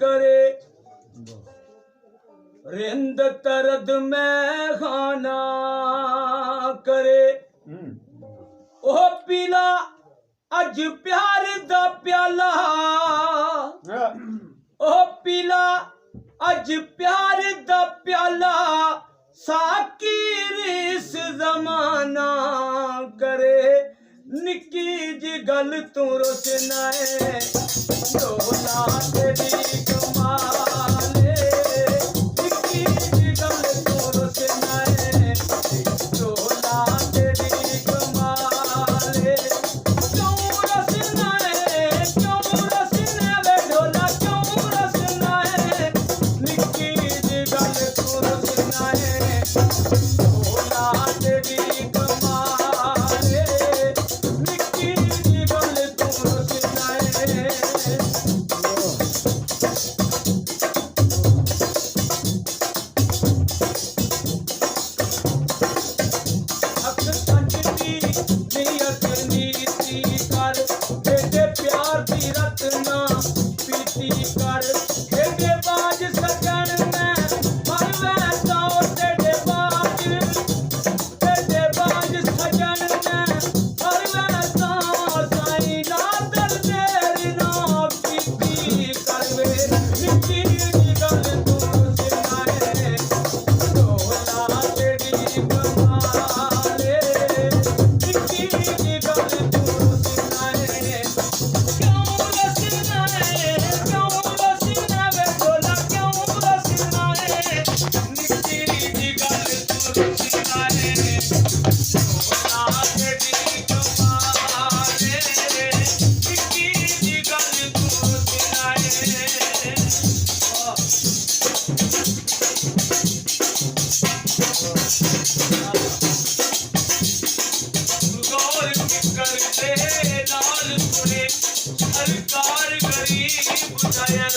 करे रिंद तरद में खाना करे ओ पीला अज प्यार दा प्याला ओ पीला अज प्यार दा प्याला साकी रिस जमाना करे निकी जी गल तू रोशनाए डोला तेरी कमाले निकी जी गल तू रोशनाए डोला तेरी कमाले क्यों रोशनाए वे डोला क्यों रोशनाए निकी जी गल तू रोशनाए डोला तेरी कमाले निकी जी गल तू रोशनाए सरकार गरीब बुझाया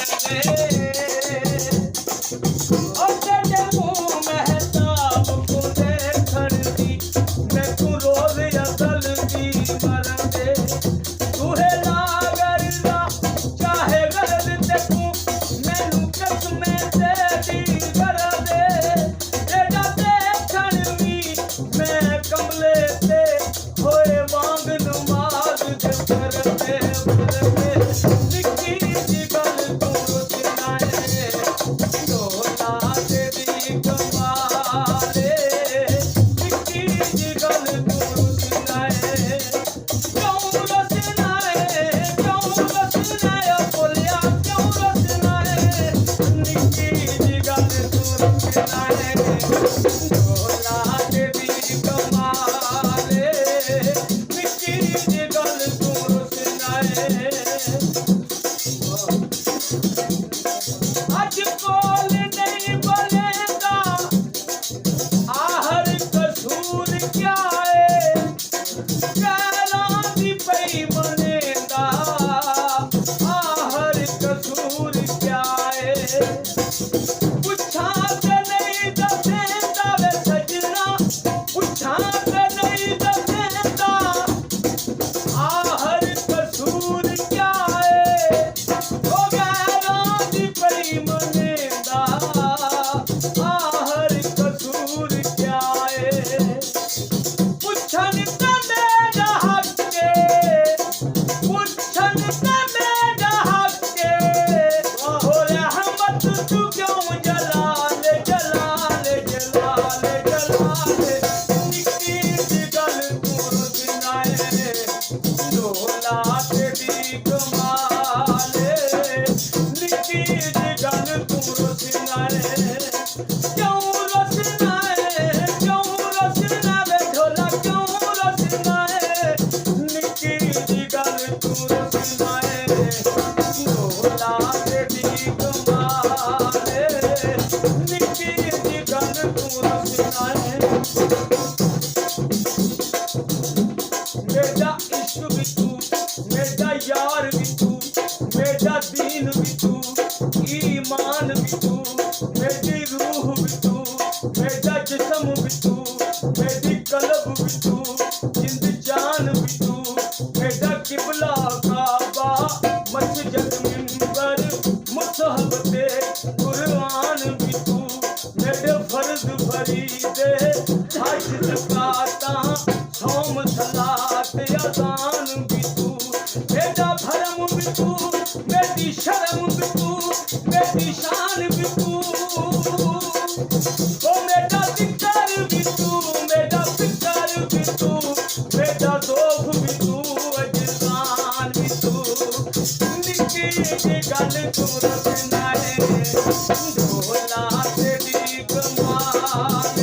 किबला काबा मस्जिद मिंबर मुसहब दी गल तू रखना है ढोला तेरी कमाल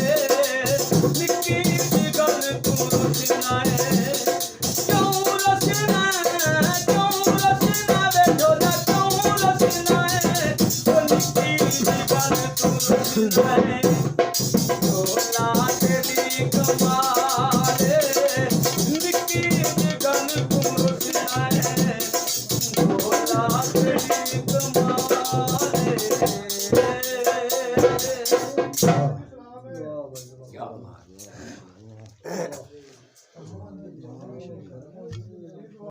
निक्की दी गल तू रखना है क्यों रखना वे ढोला क्यों रखना है ओ निक्की दी गल तू रखना है ढोला तेरी कमाल निक्की दी गल तू रखना है ढोला तेरी कमाल क्या बात है।